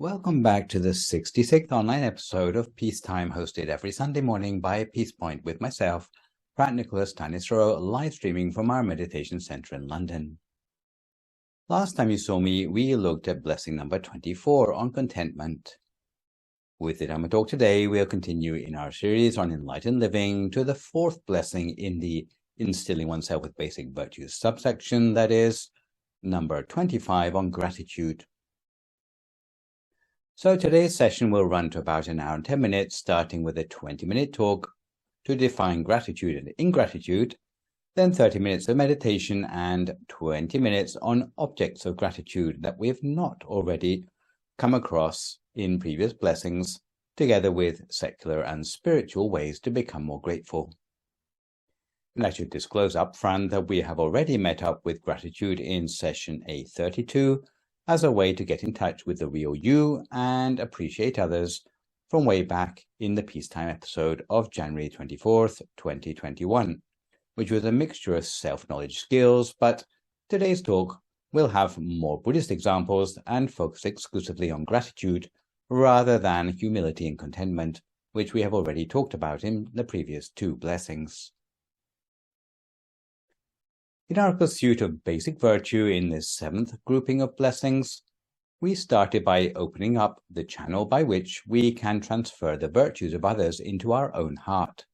Welcome back to the 66th online episode of Peacetime, hosted every Sunday morning by Peace Point with myself, Phra Nicholas Thanissaro, live streaming from our meditation center in London. Last time you saw me, we looked at blessing number 24 on contentment. With the Dhamma talk today, we'll continue in our series on enlightened living to the fourth blessing in the instilling oneself with basic virtues subsection, that is, number 25 on gratitude. So today's session will run to about an hour and 10 minutes, starting with a 20-minute talk to define gratitude and ingratitude, then 30 minutes of meditation and 20 minutes on objects of gratitude that we have not already come across in previous blessings, together with secular and spiritual ways to become more grateful. And I should disclose up front that we have already met up with gratitude in session A32, as a way to get in touch with the real you and appreciate others from way back in the Peacetime episode of January 24th, 2021, which was a mixture of self-knowledge skills, but today's talk will have more Buddhist examples and focus exclusively on gratitude rather than humility and contentment, which we have already talked about in the previous two blessings. In our pursuit of basic virtue in this seventh grouping of blessings, we started by opening up the channel by which we can transfer the virtues of others into our own heart.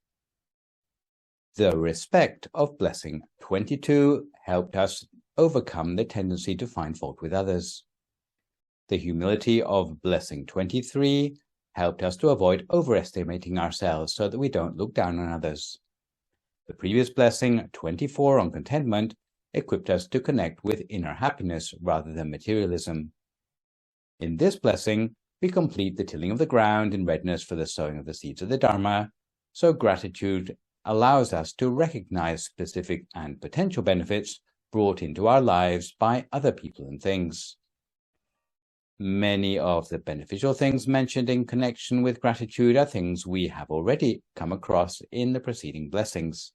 The respect of blessing 22 helped us overcome the tendency to find fault with others. The humility of blessing 23 helped us to avoid overestimating ourselves so that we don't look down on others. The previous blessing, 24 on contentment, equipped us to connect with inner happiness rather than materialism. In this blessing, we complete the tilling of the ground in readiness for the sowing of the seeds of the Dharma, so gratitude allows us to recognize specific and potential benefits brought into our lives by other people and things. Many of the beneficial things mentioned in connection with gratitude are things we have already come across in the preceding blessings,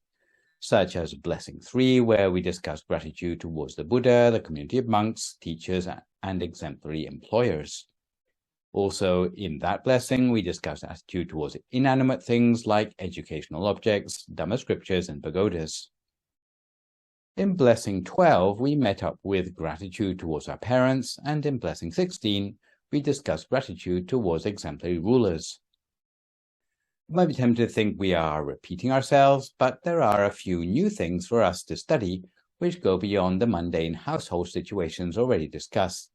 such as blessing 3, where we discussed gratitude towards the Buddha, the community of monks, teachers, and exemplary employers. Also, in that blessing, we discussed attitude towards inanimate things like educational objects, Dhamma scriptures, and pagodas. In blessing 12, we met up with gratitude towards our parents, and in blessing 16, we discussed gratitude towards exemplary rulers. You might be tempted to think we are repeating ourselves, but there are a few new things for us to study which go beyond the mundane household situations already discussed,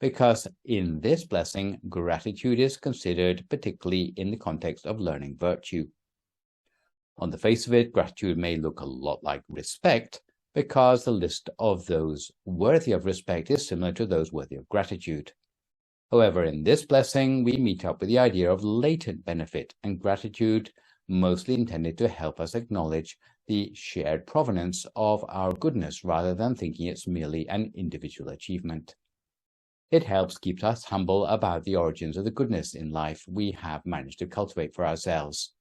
because in this blessing, gratitude is considered particularly in the context of learning virtue. On the face of it, gratitude may look a lot like respect, because the list of those worthy of respect is similar to those worthy of gratitude. However, in this blessing, we meet up with the idea of latent benefit and gratitude, mostly intended to help us acknowledge the shared provenance of our goodness rather than thinking it's merely an individual achievement. It helps keep us humble about the origins of the goodness in life we have managed to cultivate for ourselves,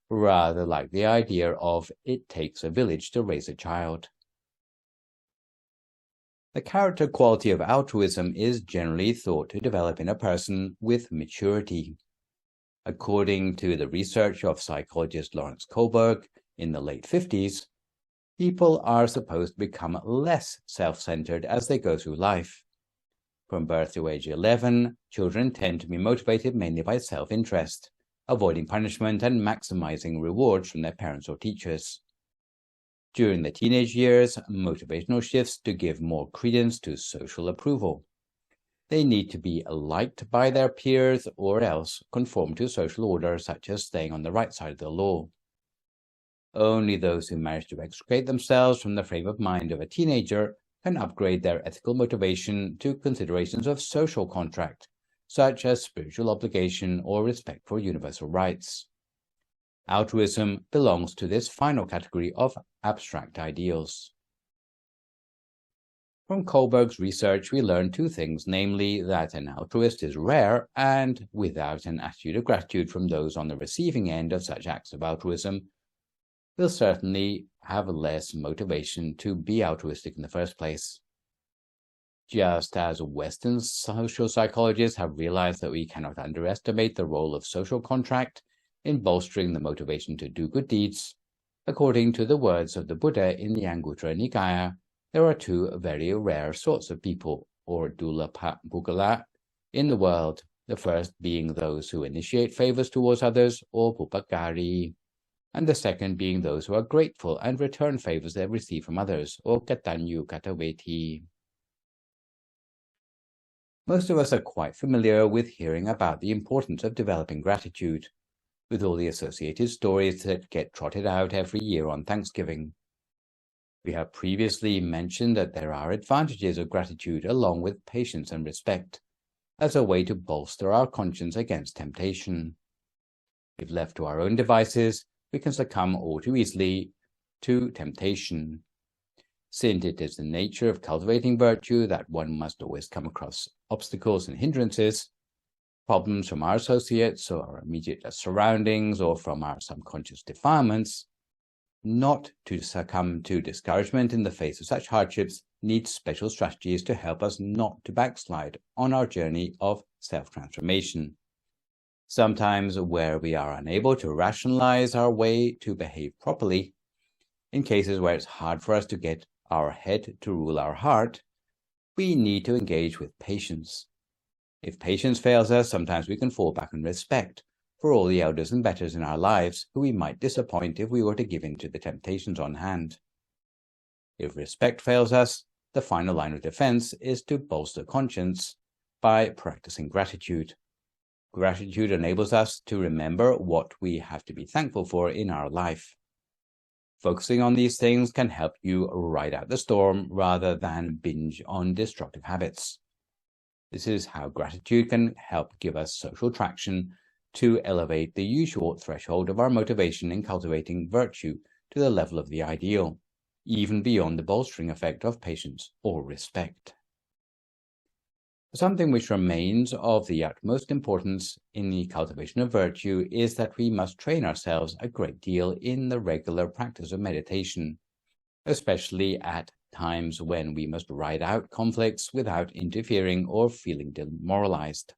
rather like the idea of it takes a village to raise a child. The character quality of altruism is generally thought to develop in a person with maturity. According to the research of psychologist Lawrence Kohlberg in the late 50s, people are supposed to become less self-centered as they go through life. From birth to age 11, children tend to be motivated mainly by self-interest, avoiding punishment and maximizing rewards from their parents or teachers. During the teenage years, motivational shifts to give more credence to social approval. They need to be liked by their peers or else conform to social order, such as staying on the right side of the law. Only those who manage to extricate themselves from the frame of mind of a teenager can upgrade their ethical motivation to considerations of social contract, such as spiritual obligation or respect for universal rights. Altruism belongs to this final category of abstract ideals. From Kohlberg's research, we learn two things, namely that an altruist is rare, and without an attitude of gratitude from those on the receiving end of such acts of altruism, will certainly have less motivation to be altruistic in the first place. Just as Western social psychologists have realized that we cannot underestimate the role of social contract in bolstering the motivation to do good deeds, according to the words of the Buddha in the Anguttara Nikaya, there are two very rare sorts of people, or Dulapa Bugala, in the world, the first being those who initiate favors towards others, or Pupakari, and the second being those who are grateful and return favors they receive from others, or Katanyu Kataveti. Most of us are quite familiar with hearing about the importance of developing gratitude, with all the associated stories that get trotted out every year on Thanksgiving. We have previously mentioned that there are advantages of gratitude along with patience and respect, as a way to bolster our conscience against temptation. If left to our own devices, we can succumb all too easily to temptation. Since it is the nature of cultivating virtue that one must always come across obstacles and hindrances, problems from our associates or our immediate surroundings or from our subconscious defilements, not to succumb to discouragement in the face of such hardships needs special strategies to help us not to backslide on our journey of self-transformation. Sometimes where we are unable to rationalize our way to behave properly, in cases where it's hard for us to get our head to rule our heart, we need to engage with patience. If patience fails us, sometimes we can fall back on respect for all the elders and betters in our lives who we might disappoint if we were to give in to the temptations on hand. If respect fails us, the final line of defense is to bolster conscience by practicing gratitude. Gratitude enables us to remember what we have to be thankful for in our life. Focusing on these things can help you ride out the storm rather than binge on destructive habits. This is how gratitude can help give us social traction to elevate the usual threshold of our motivation in cultivating virtue to the level of the ideal, even beyond the bolstering effect of patience or respect. Something which remains of the utmost importance in the cultivation of virtue is that we must train ourselves a great deal in the regular practice of meditation, especially at times when we must ride out conflicts without interfering or feeling demoralized.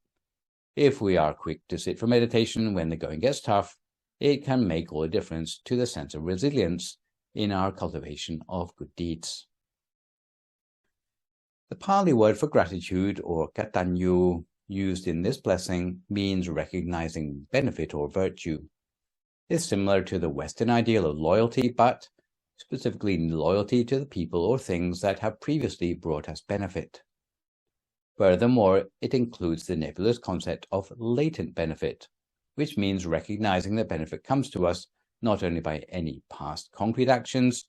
If we are quick to sit for meditation when the going gets tough, it can make all the difference to the sense of resilience in our cultivation of good deeds. The Pali word for gratitude, or katanyu, used in this blessing means recognizing benefit or virtue. It's similar to the Western ideal of loyalty, but specifically loyalty to the people or things that have previously brought us benefit. Furthermore, it includes the nebulous concept of latent benefit, which means recognizing that benefit comes to us not only by any past concrete actions,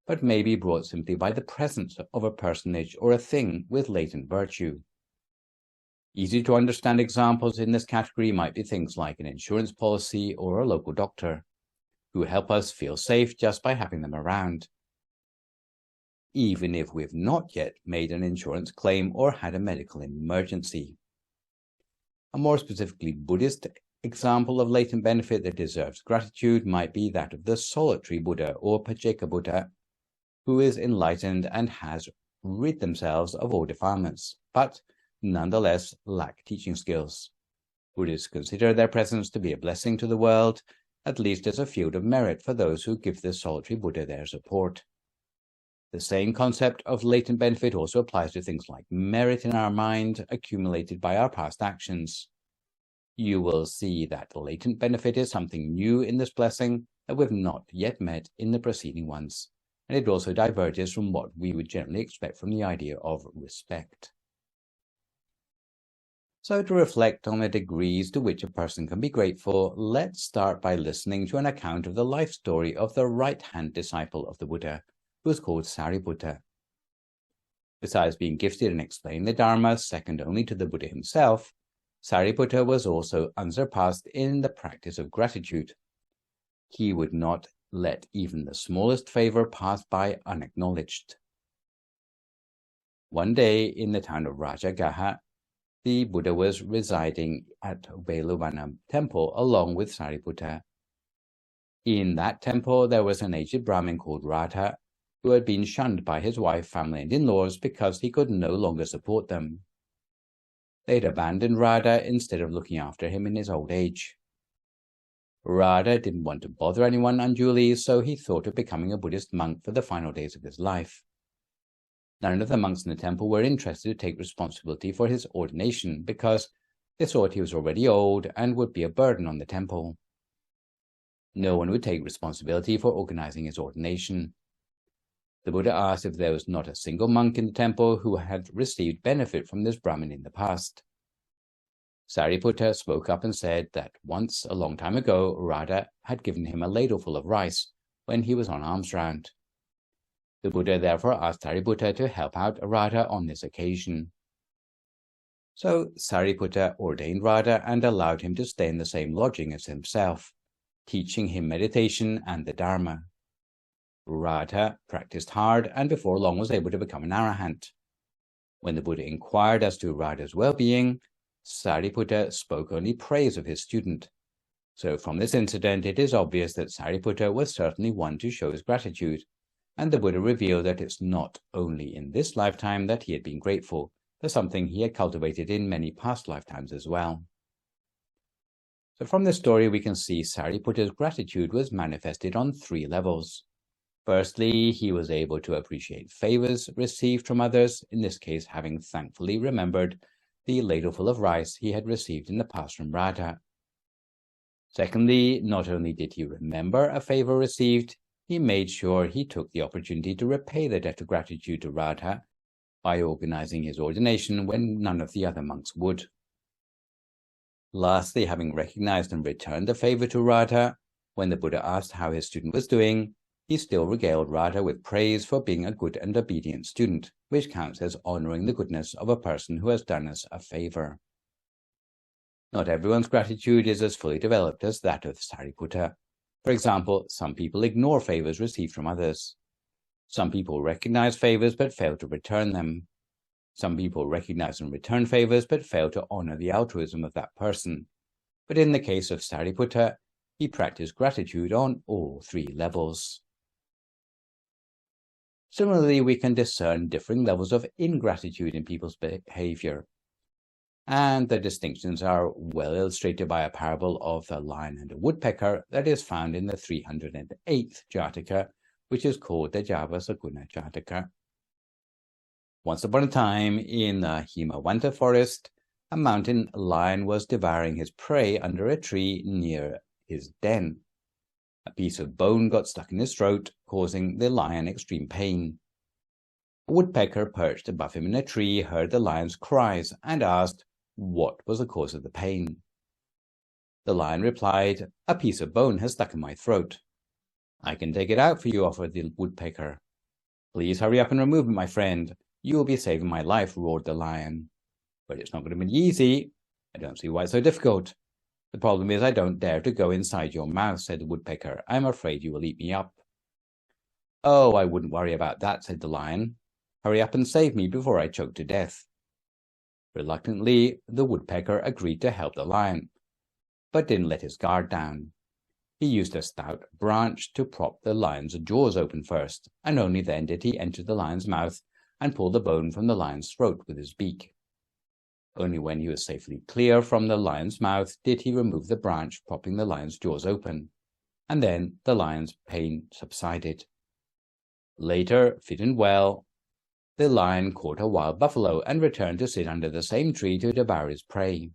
but may be brought simply by the presence of a personage or a thing with latent virtue. Easy to understand examples in this category might be things like an insurance policy or a local doctor, who help us feel safe just by having them around, even if we've not yet made an insurance claim or had a medical emergency. A more specifically Buddhist example of latent benefit that deserves gratitude might be that of the solitary Buddha or Pacceka Buddha, who is enlightened and has rid themselves of all defilements, but nonetheless lack teaching skills. Buddhists consider their presence to be a blessing to the world, at least as a field of merit for those who give the solitary Buddha their support. The same concept of latent benefit also applies to things like merit in our mind accumulated by our past actions. You will see that latent benefit is something new in this blessing that we've not yet met in the preceding ones, and it also diverges from what we would generally expect from the idea of respect. So to reflect on the degrees to which a person can be grateful, let's start by listening to an account of the life story of the right-hand disciple of the Buddha, who was called Sariputta. Besides being gifted in explaining the Dharma, second only to the Buddha himself, Sariputta was also unsurpassed in the practice of gratitude. He would not let even the smallest favor pass by unacknowledged. One day in the town of Rajagaha, the Buddha was residing at Veluvana temple along with Sariputta. In that temple there was an aged Brahmin called Radha, who had been shunned by his wife, family, and in-laws because he could no longer support them. They had abandoned Radha instead of looking after him in his old age. Radha didn't want to bother anyone unduly, so he thought of becoming a Buddhist monk for the final days of his life. None of the monks in the temple were interested to take responsibility for his ordination because they thought he was already old and would be a burden on the temple. No one would take responsibility for organizing his ordination. The Buddha asked if there was not a single monk in the temple who had received benefit from this Brahmin in the past. Sariputta spoke up and said that once, a long time ago, Radha had given him a ladleful of rice when he was on alms round. The Buddha therefore asked Sariputta to help out Radha on this occasion. So Sariputta ordained Radha and allowed him to stay in the same lodging as himself, teaching him meditation and the Dhamma. Radha practiced hard and before long was able to become an arahant. When the Buddha inquired as to Radha's well-being, Sariputta spoke only praise of his student. So from this incident, it is obvious that Sariputta was certainly one to show his gratitude, and the Buddha revealed that it's not only in this lifetime that he had been grateful for something he had cultivated in many past lifetimes as well. So from this story, we can see Sariputta's gratitude was manifested on 3 levels. Firstly, he was able to appreciate favors received from others, in this case having thankfully remembered the ladleful of rice he had received in the past from Radha. Secondly, not only did he remember a favor received, he made sure he took the opportunity to repay the debt of gratitude to Radha by organizing his ordination when none of the other monks would. Lastly, having recognized and returned the favor to Radha, when the Buddha asked how his student was doing, he still regaled Radha with praise for being a good and obedient student, which counts as honoring the goodness of a person who has done us a favor. Not everyone's gratitude is as fully developed as that of Sariputta. For example, some people ignore favors received from others. Some people recognize favors but fail to return them. Some people recognize and return favors but fail to honor the altruism of that person. But in the case of Sariputta, he practiced gratitude on all 3 levels. Similarly, we can discern differing levels of ingratitude in people's behavior. And the distinctions are well illustrated by a parable of the lion and a woodpecker that is found in the 308th Jataka, which is called the Javasakuna Jaataka. Once upon a time, in the Himawanta forest, a mountain lion was devouring his prey under a tree near his den. A piece of bone got stuck in his throat, causing the lion extreme pain. A woodpecker perched above him in a tree heard the lion's cries and asked what was the cause of the pain. The lion replied, "A piece of bone has stuck in my throat." "I can take it out for you," offered the woodpecker. "Please hurry up and remove it, my friend. You will be saving my life," roared the lion. "But it's not going to be easy. I don't see why it's so difficult." "The problem is I don't dare to go inside your mouth," said the woodpecker. "I'm afraid you will eat me up." "Oh, I wouldn't worry about that," said the lion. "Hurry up and save me before I choke to death." Reluctantly, the woodpecker agreed to help the lion, but didn't let his guard down. He used a stout branch to prop the lion's jaws open first, and only then did he enter the lion's mouth and pull the bone from the lion's throat with his beak. Only when he was safely clear from the lion's mouth did he remove the branch propping the lion's jaws open, and then the lion's pain subsided. Later, fit and well, the lion caught a wild buffalo and returned to sit under the same tree to devour his prey.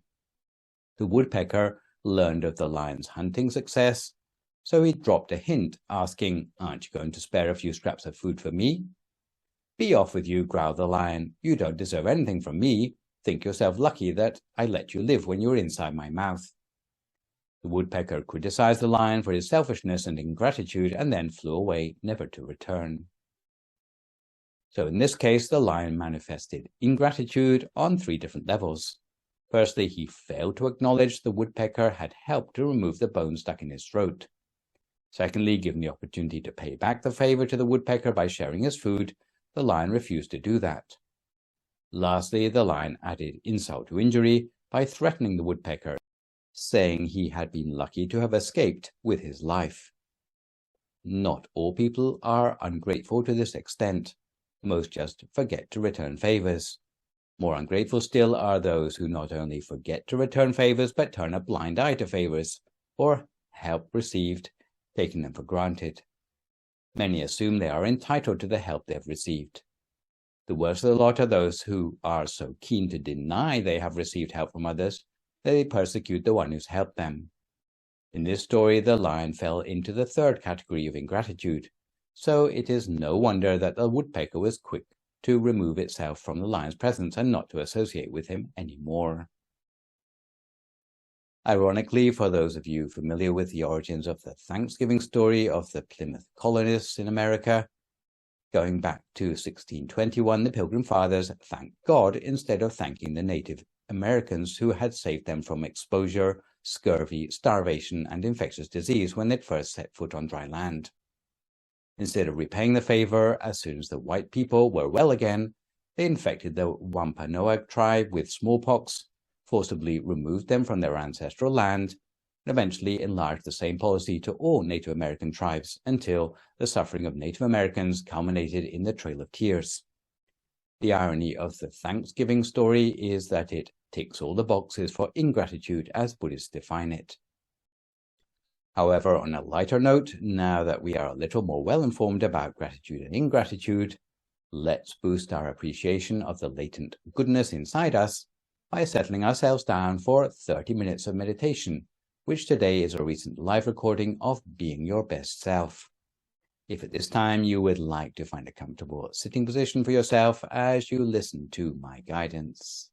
The woodpecker learned of the lion's hunting success, so he dropped a hint, asking, "Aren't you going to spare a few scraps of food for me?" "Be off with you," growled the lion. "You don't deserve anything from me. Think yourself lucky that I let you live when you were inside my mouth." The woodpecker criticized the lion for his selfishness and ingratitude and then flew away, never to return. So in this case, the lion manifested ingratitude on 3 different levels. Firstly, he failed to acknowledge the woodpecker had helped to remove the bone stuck in his throat. Secondly, given the opportunity to pay back the favor to the woodpecker by sharing his food, the lion refused to do that. Lastly, the lion added insult to injury by threatening the woodpecker, saying he had been lucky to have escaped with his life. Not all people are ungrateful to this extent. Most just forget to return favors. More ungrateful still are those who not only forget to return favors, but turn a blind eye to favors, or help received, taking them for granted. Many assume they are entitled to the help they have received. The worst of the lot are those who are so keen to deny they have received help from others that they persecute the one who's helped them. In this story, the lion fell into the third category of ingratitude, so it is no wonder that the woodpecker was quick to remove itself from the lion's presence and not to associate with him anymore. Ironically, for those of you familiar with the origins of the Thanksgiving story of the Plymouth colonists in America, going back to 1621, the Pilgrim Fathers thanked God instead of thanking the Native Americans who had saved them from exposure, scurvy, starvation, and infectious disease when they'd first set foot on dry land. Instead of repaying the favor, as soon as the white people were well again, they infected the Wampanoag tribe with smallpox, forcibly removed them from their ancestral land, and eventually enlarged the same policy to all Native American tribes until the suffering of Native Americans culminated in the Trail of Tears. The irony of the Thanksgiving story is that it ticks all the boxes for ingratitude as Buddhists define it. However, on a lighter note, now that we are a little more well-informed about gratitude and ingratitude, let's boost our appreciation of the latent goodness inside us by settling ourselves down for 30 minutes of meditation, which today is a recent live recording of Being Your Best Self. If at this time you would like to find a comfortable sitting position for yourself as you listen to my guidance.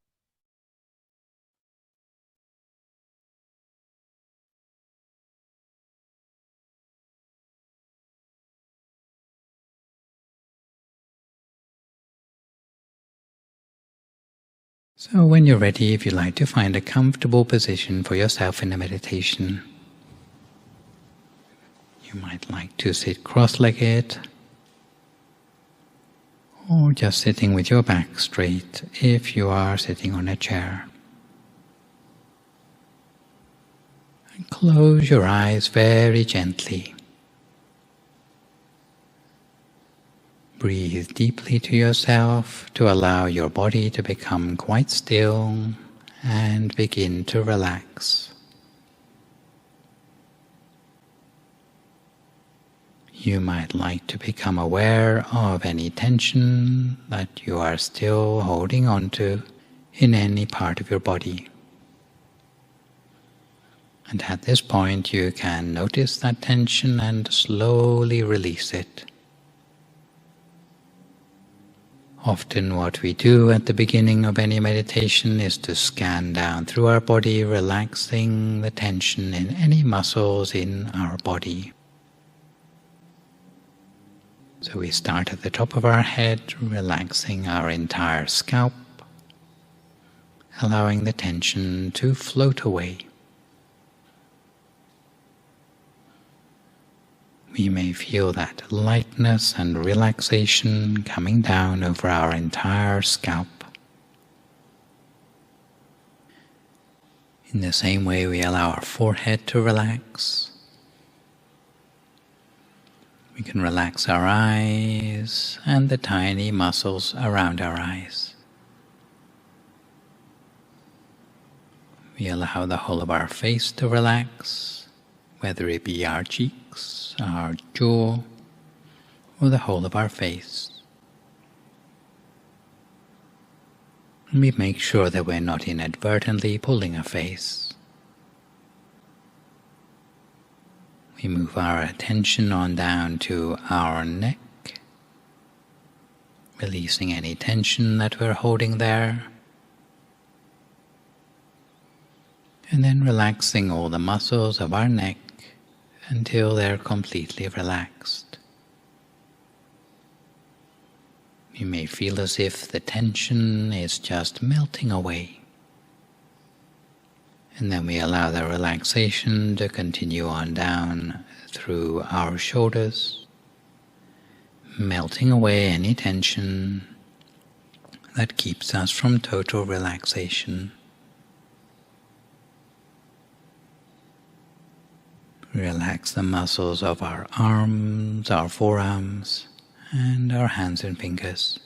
So when you're ready, if you'd like to find a comfortable position for yourself in the meditation, you might like to sit cross-legged or just sitting with your back straight if you are sitting on a chair. And close your eyes very gently. Breathe deeply to yourself to allow your body to become quite still and begin to relax. You might like to become aware of any tension that you are still holding on to in any part of your body. And at this point you can notice that tension and slowly release it. Often what we do at the beginning of any meditation is to scan down through our body, relaxing the tension in any muscles in our body. So we start at the top of our head, relaxing our entire scalp, allowing the tension to float away. We may feel that lightness and relaxation coming down over our entire scalp. In the same way, we allow our forehead to relax. We can relax our eyes and the tiny muscles around our eyes. We allow the whole of our face to relax, whether it be our cheeks, our jaw, or the whole of our face. And we make sure that we're not inadvertently pulling a face. We move our attention on down to our neck, releasing any tension that we're holding there, and then relaxing all the muscles of our neck until they're completely relaxed. You may feel as if the tension is just melting away. And then we allow the relaxation to continue on down through our shoulders, melting away any tension that keeps us from total relaxation. Relax the muscles of our arms, our forearms, and our hands and fingers,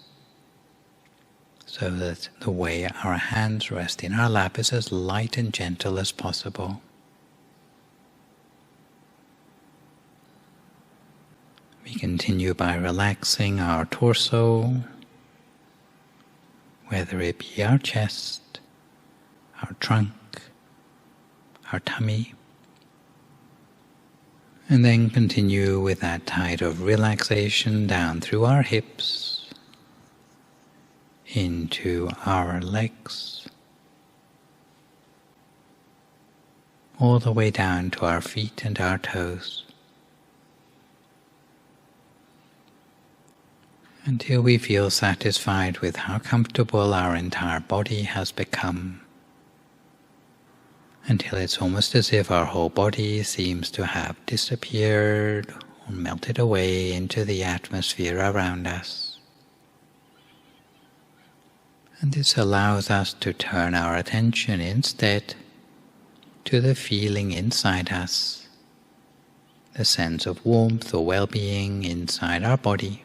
so that the way our hands rest in our lap is as light and gentle as possible. We continue by relaxing our torso, whether it be our chest, our trunk, our tummy, and then continue with that tide of relaxation down through our hips, into our legs, all the way down to our feet and our toes, until we feel satisfied with how comfortable our entire body has become, until it's almost as if our whole body seems to have disappeared or melted away into the atmosphere around us. And this allows us to turn our attention instead to the feeling inside us, the sense of warmth or well-being inside our body,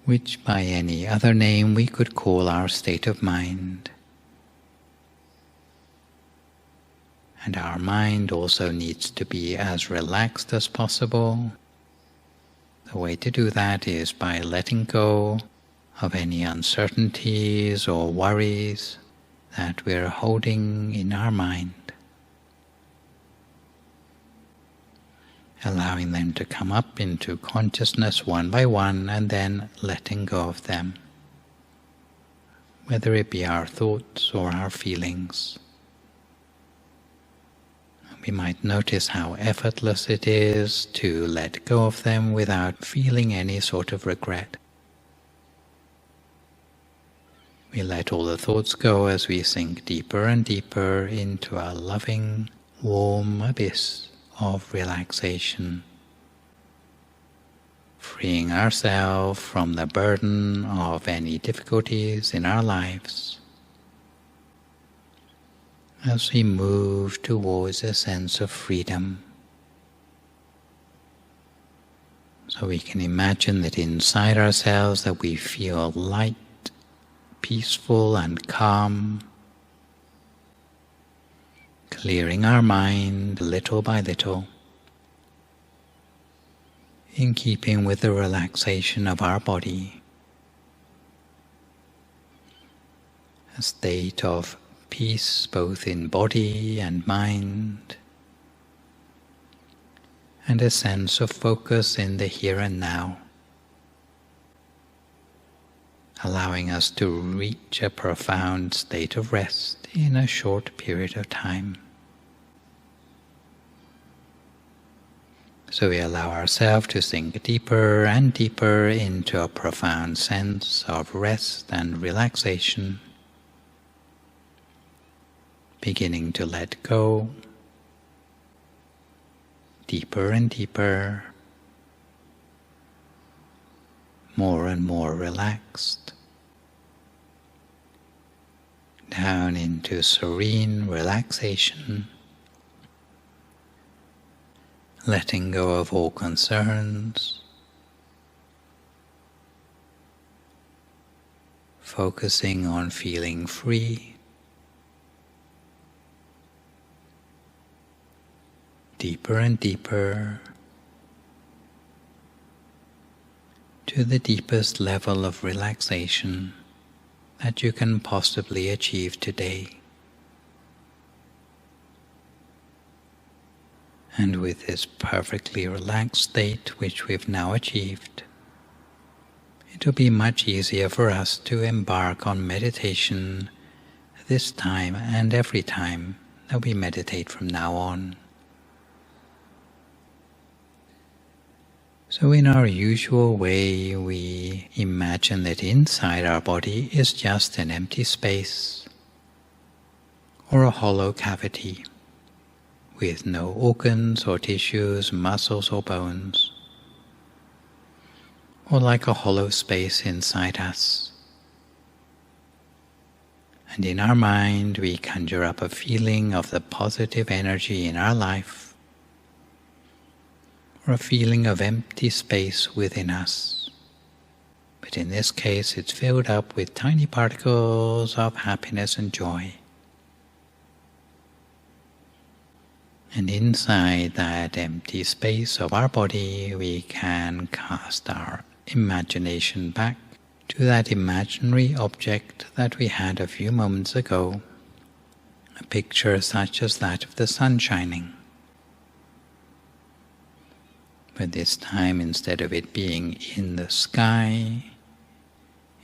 which by any other name we could call our state of mind. And our mind also needs to be as relaxed as possible. The way to do that is by letting go of any uncertainties or worries that we're holding in our mind, allowing them to come up into consciousness one by one and then letting go of them, whether it be our thoughts or our feelings. We might notice how effortless it is to let go of them without feeling any sort of regret. We let all the thoughts go as we sink deeper and deeper into a loving, warm abyss of relaxation, freeing ourselves from the burden of any difficulties in our lives, as we move towards a sense of freedom. So we can imagine that inside ourselves that we feel light, peaceful and calm, clearing our mind little by little, in keeping with the relaxation of our body, a state of peace both in body and mind, and a sense of focus in the here and now, allowing us to reach a profound state of rest in a short period of time. So we allow ourselves to sink deeper and deeper into a profound sense of rest and relaxation, beginning to let go, deeper and deeper, more and more relaxed, down into serene relaxation, letting go of all concerns, focusing on feeling free, deeper and deeper, to the deepest level of relaxation that you can possibly achieve today. And with this perfectly relaxed state which we've now achieved, it will be much easier for us to embark on meditation this time and every time that we meditate from now on. So in our usual way, we imagine that inside our body is just an empty space or a hollow cavity with no organs or tissues, muscles or bones, or like a hollow space inside us. And in our mind, we conjure up a feeling of the positive energy in our life or a feeling of empty space within us. But in this case, it's filled up with tiny particles of happiness and joy. And inside that empty space of our body, we can cast our imagination back to that imaginary object that we had a few moments ago, a picture such as that of the sun shining. But this time, instead of it being in the sky,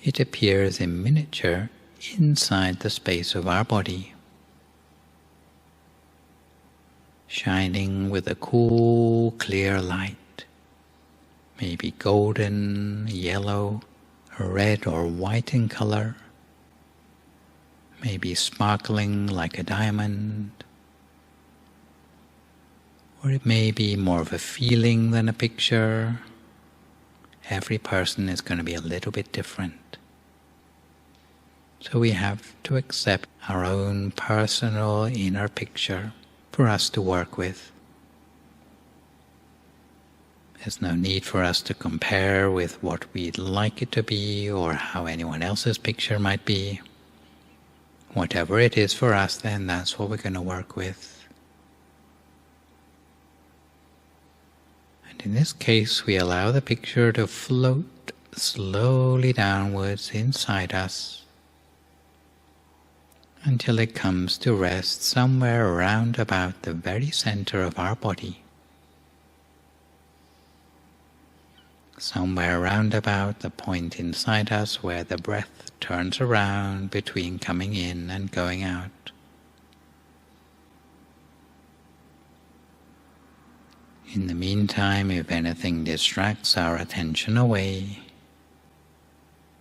it appears in miniature inside the space of our body, shining with a cool, clear light, maybe golden, yellow, red or white in color, maybe sparkling like a diamond, or it may be more of a feeling than a picture. Every person is going to be a little bit different. So we have to accept our own personal inner picture for us to work with. There's no need for us to compare with what we'd like it to be or how anyone else's picture might be. Whatever it is for us, then that's what we're going to work with. And in this case, we allow the picture to float slowly downwards inside us until it comes to rest somewhere around about the very center of our body. Somewhere around about the point inside us where the breath turns around between coming in and going out. In the meantime, if anything distracts our attention away,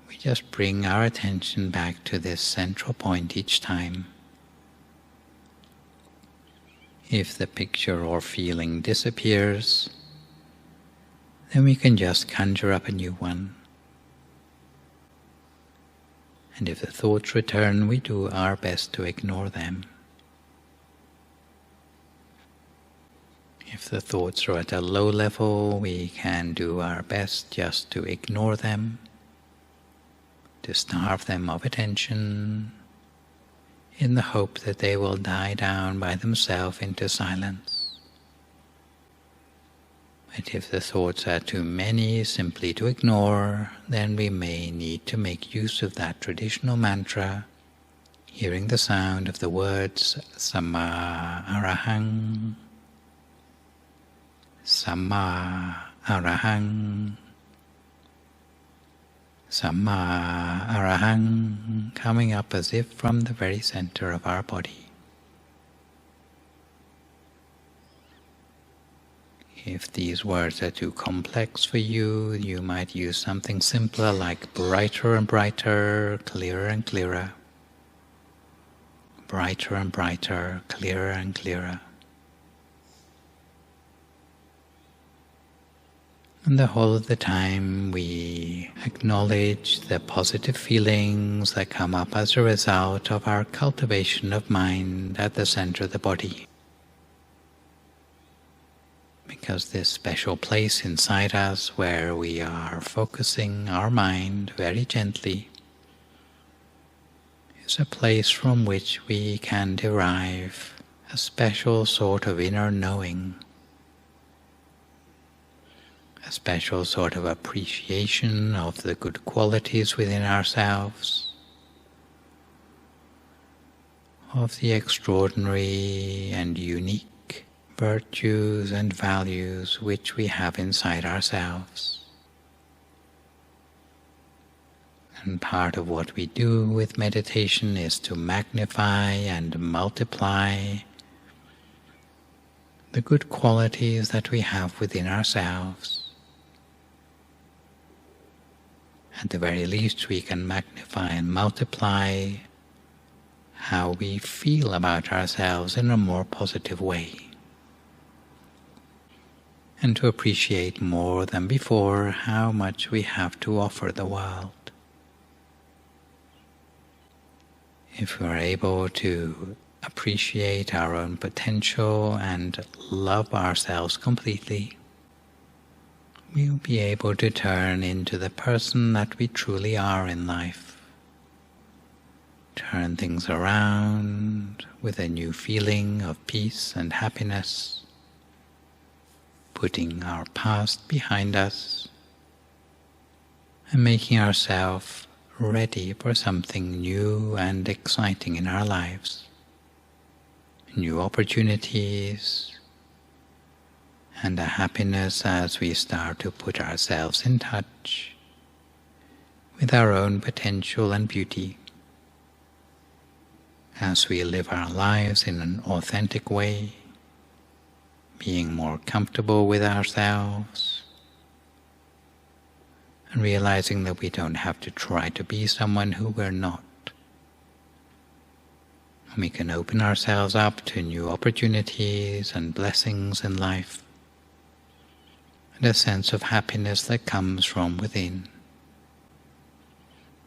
we just bring our attention back to this central point each time. If the picture or feeling disappears, then we can just conjure up a new one. And if the thoughts return, we do our best to ignore them. If the thoughts are at a low level, we can do our best just to ignore them, to starve them of attention, in the hope that they will die down by themselves into silence. But if the thoughts are too many simply to ignore, then we may need to make use of that traditional mantra, hearing the sound of the words Samma Arahang, Samma Arahang, Samma Arahang, coming up as if from the very center of our body. If these words are too complex for you, you might use something simpler like brighter and brighter, clearer and clearer. Brighter and brighter, clearer and clearer. And the whole of the time we acknowledge the positive feelings that come up as a result of our cultivation of mind at the center of the body. Because this special place inside us where we are focusing our mind very gently is a place from which we can derive a special sort of inner knowing, a special sort of appreciation of the good qualities within ourselves, of the extraordinary and unique virtues and values which we have inside ourselves. And part of what we do with meditation is to magnify and multiply the good qualities that we have within ourselves. At the very least, we can magnify and multiply how we feel about ourselves in a more positive way, and to appreciate more than before how much we have to offer the world. If we are able to appreciate our own potential and love ourselves completely, we'll be able to turn into the person that we truly are in life. Turn things around with a new feeling of peace and happiness, putting our past behind us and making ourselves ready for something new and exciting in our lives. New opportunities and a happiness as we start to put ourselves in touch with our own potential and beauty, as we live our lives in an authentic way, being more comfortable with ourselves and realizing that we don't have to try to be someone who we're not. We can open ourselves up to new opportunities and blessings in life, and a sense of happiness that comes from within,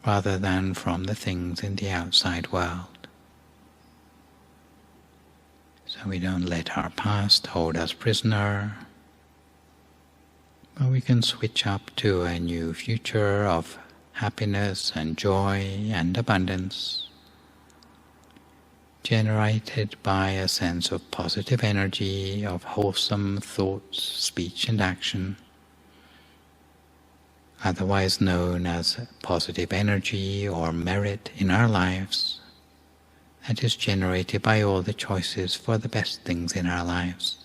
rather than from the things in the outside world. So we don't let our past hold us prisoner, but we can switch up to a new future of happiness and joy and abundance, generated by a sense of positive energy, of wholesome thoughts, speech and action, otherwise known as positive energy or merit in our lives, that is generated by all the choices for the best things in our lives.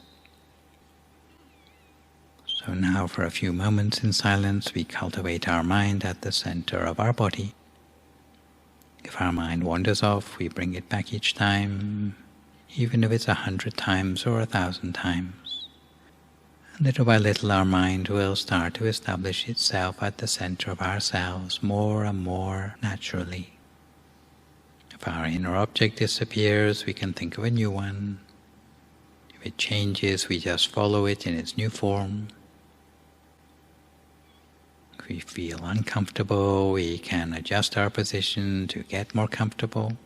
So now for a few moments in silence we cultivate our mind at the center of our body. If our mind wanders off, we bring it back each time, even if it's 100 times or 1,000 times. And little by little our mind will start to establish itself at the center of ourselves more and more naturally. If our inner object disappears, we can think of a new one. If it changes, we just follow it in its new form. If we feel uncomfortable, we can adjust our position to get more comfortable.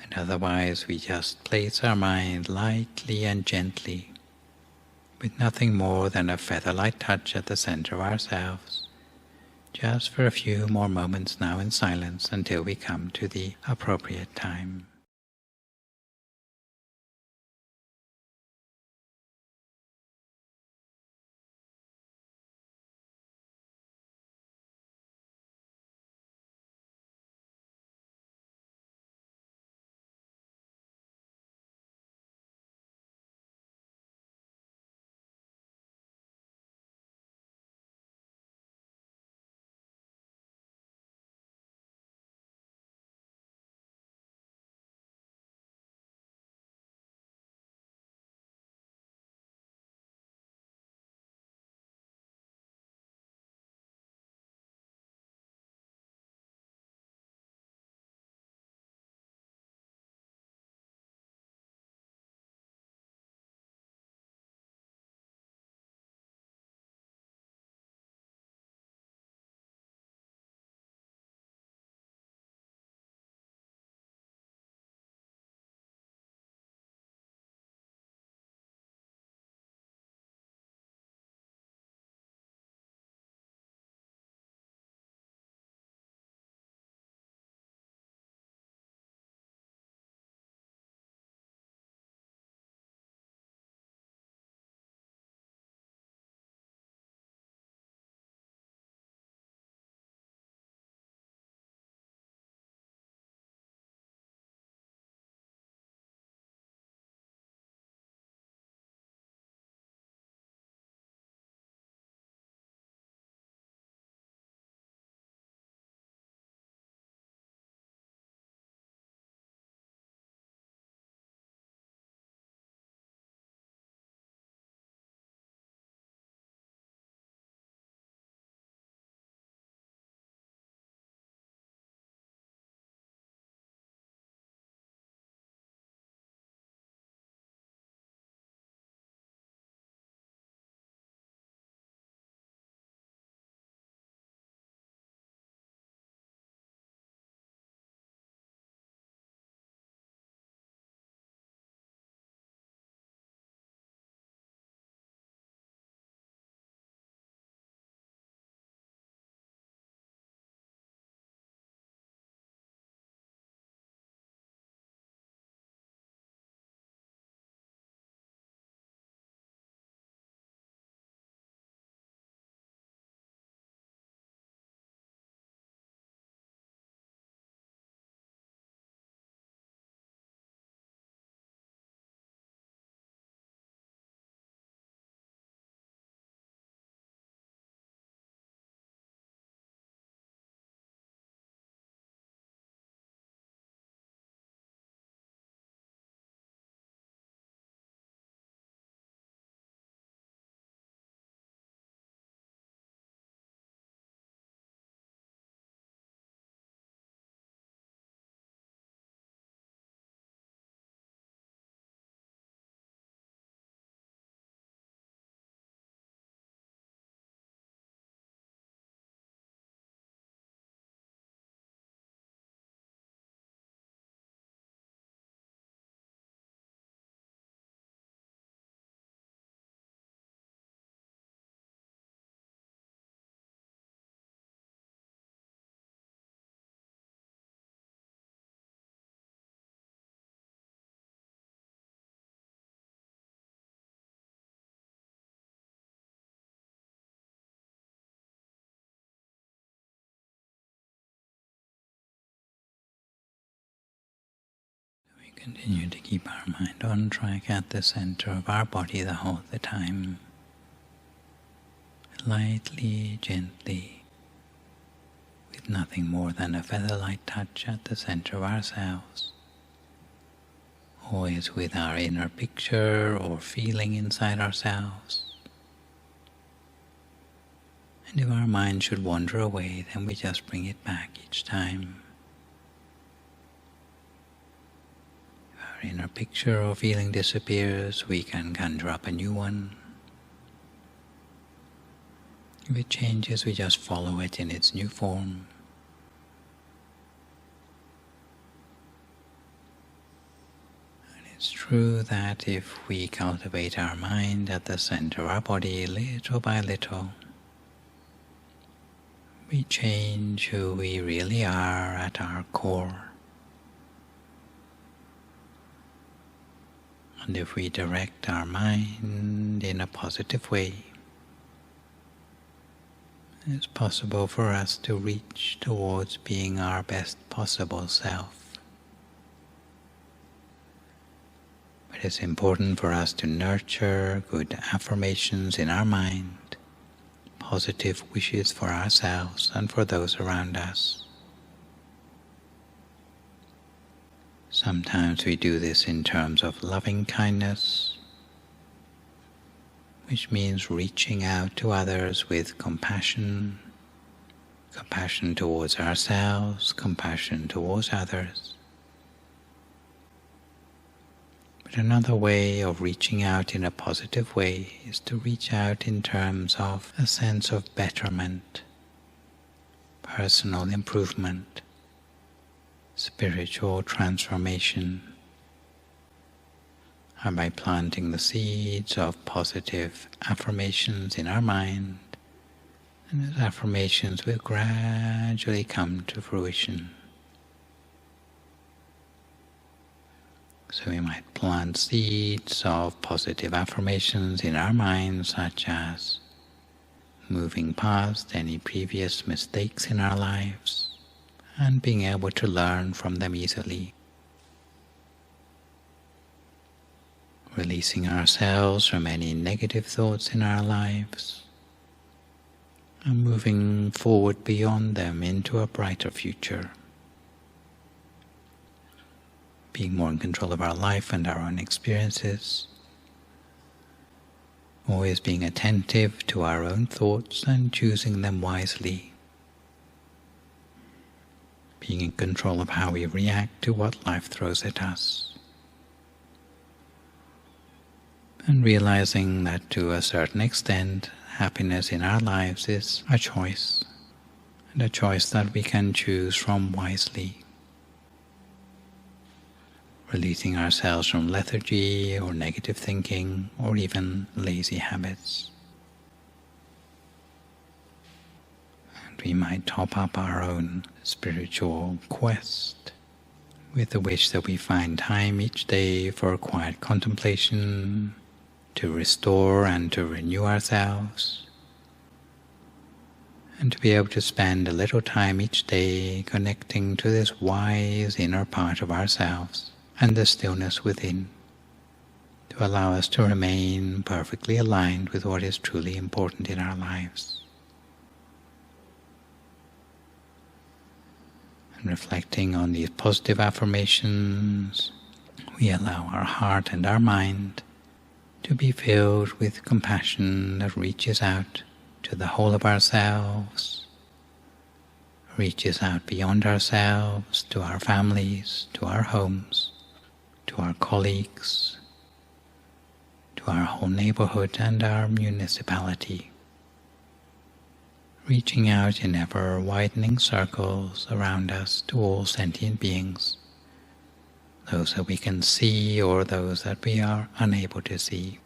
And otherwise, we just place our mind lightly and gently, with nothing more than a feather-light touch at the center of ourselves, just for a few more moments now in silence until we come to the appropriate time. Continue to keep our mind on track at the center of our body the whole of the time. Lightly, gently, with nothing more than a feather-light touch at the center of ourselves. Always with our inner picture or feeling inside ourselves. And if our mind should wander away, then we just bring it back each time. If our inner picture or feeling disappears, we can conjure up a new one. If it changes, we just follow it in its new form. It's true that if we cultivate our mind at the center of our body little by little, we change who we really are at our core. And if we direct our mind in a positive way, it's possible for us to reach towards being our best possible self. But it's important for us to nurture good affirmations in our mind, positive wishes for ourselves and for those around us. Sometimes we do this in terms of loving kindness, which means reaching out to others with compassion, compassion towards ourselves, compassion towards others. But another way of reaching out in a positive way is to reach out in terms of a sense of betterment, personal improvement, spiritual transformation, and by planting the seeds of positive affirmations in our mind, and those affirmations will gradually come to fruition. So we might plant seeds of positive affirmations in our minds, such as moving past any previous mistakes in our lives and being able to learn from them easily. Releasing ourselves from any negative thoughts in our lives and moving forward beyond them into a brighter future. Being more in control of our life and our own experiences, always being attentive to our own thoughts and choosing them wisely, being in control of how we react to what life throws at us, and realizing that to a certain extent, happiness in our lives is a choice, and a choice that we can choose from wisely. Releasing ourselves from lethargy or negative thinking or even lazy habits. And we might top up our own spiritual quest with the wish that we find time each day for quiet contemplation, to restore and to renew ourselves, and to be able to spend a little time each day connecting to this wise inner part of ourselves and the stillness within, to allow us to remain perfectly aligned with what is truly important in our lives. And reflecting on these positive affirmations, we allow our heart and our mind to be filled with compassion that reaches out to the whole of ourselves, reaches out beyond ourselves, to our families, to our homes, to our colleagues, to our whole neighborhood and our municipality, reaching out in ever-widening circles around us to all sentient beings, those that we can see or those that we are unable to see.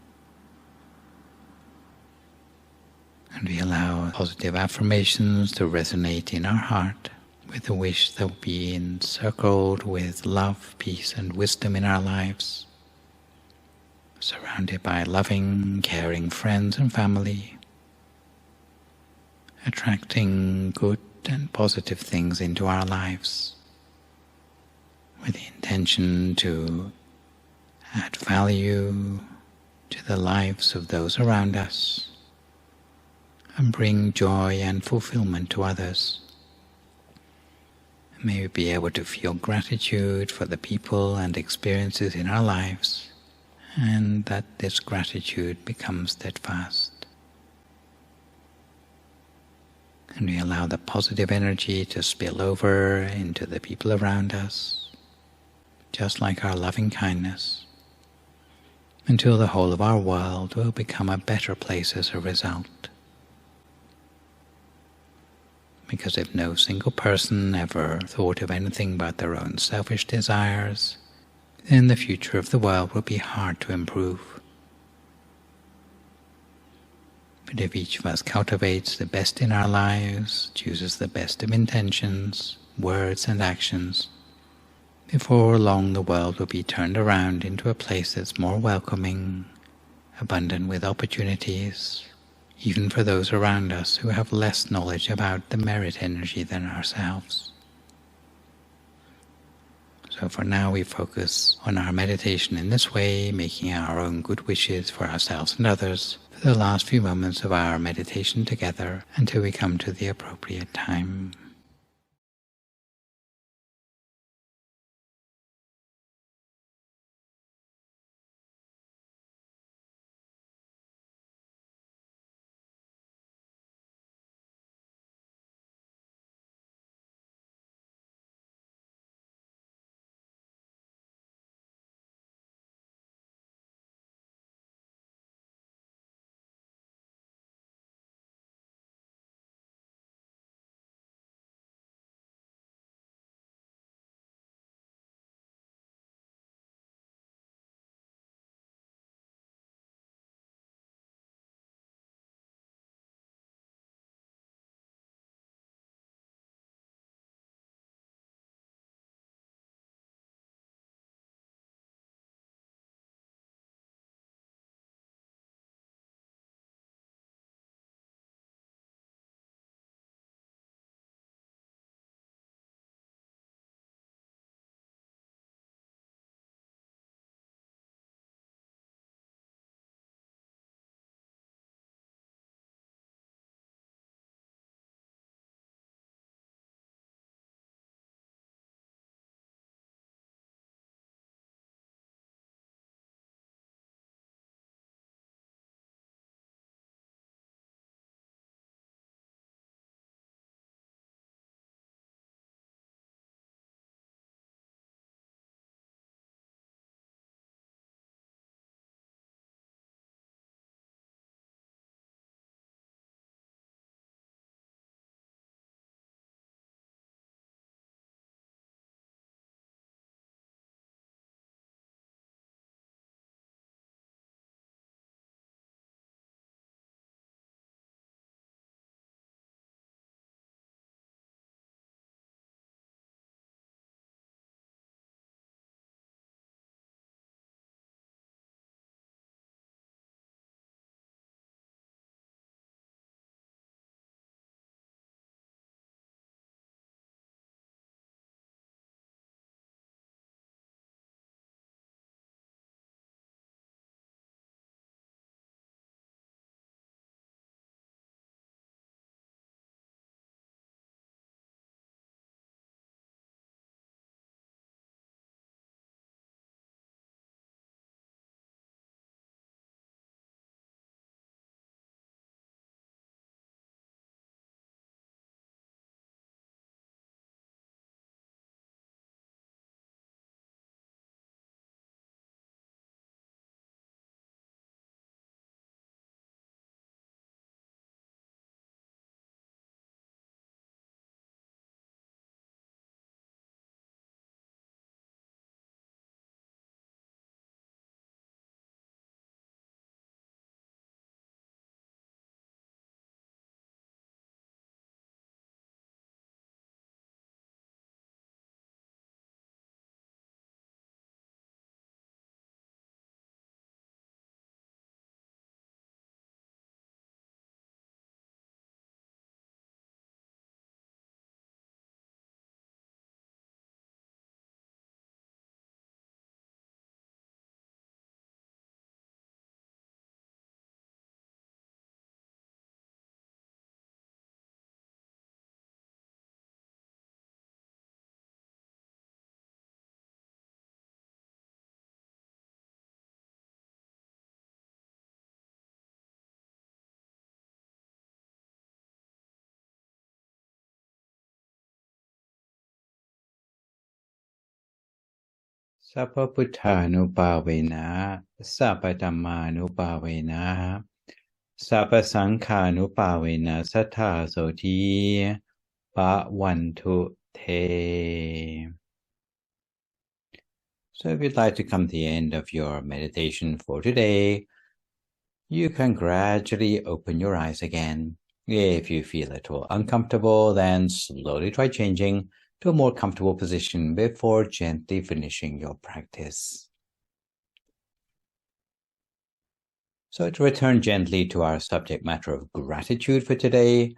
And we allow positive affirmations to resonate in our heart with the wish that we'll be encircled with love, peace, and wisdom in our lives, surrounded by loving, caring friends and family, attracting good and positive things into our lives with the intention intention to add value to the lives of those around us and bring joy and fulfillment to others. May we be able to feel gratitude for the people and experiences in our lives, and that this gratitude becomes steadfast. And we allow the positive energy to spill over into the people around us, just like our loving kindness, until the whole of our world will become a better place as a result. Because if no single person ever thought of anything but their own selfish desires, then the future of the world will be hard to improve. But if each of us cultivates the best in our lives, chooses the best of intentions, words and actions, before long the world will be turned around into a place that's more welcoming, abundant with opportunities, even for those around us who have less knowledge about the merit energy than ourselves. So for now we focus on our meditation in this way, making our own good wishes for ourselves and others for the last few moments of our meditation together until we come to the appropriate time. Sappa Buddhanupavena, Sappa Dhammanupavena, Sappa Sankhanupavena Sattha Soti Bhavantu Te. So if you'd like to come to the end of your meditation for today, you can gradually open your eyes again. If you feel at all uncomfortable, then slowly try changing to a more comfortable position before gently finishing your practice. So to return gently to our subject matter of gratitude for today,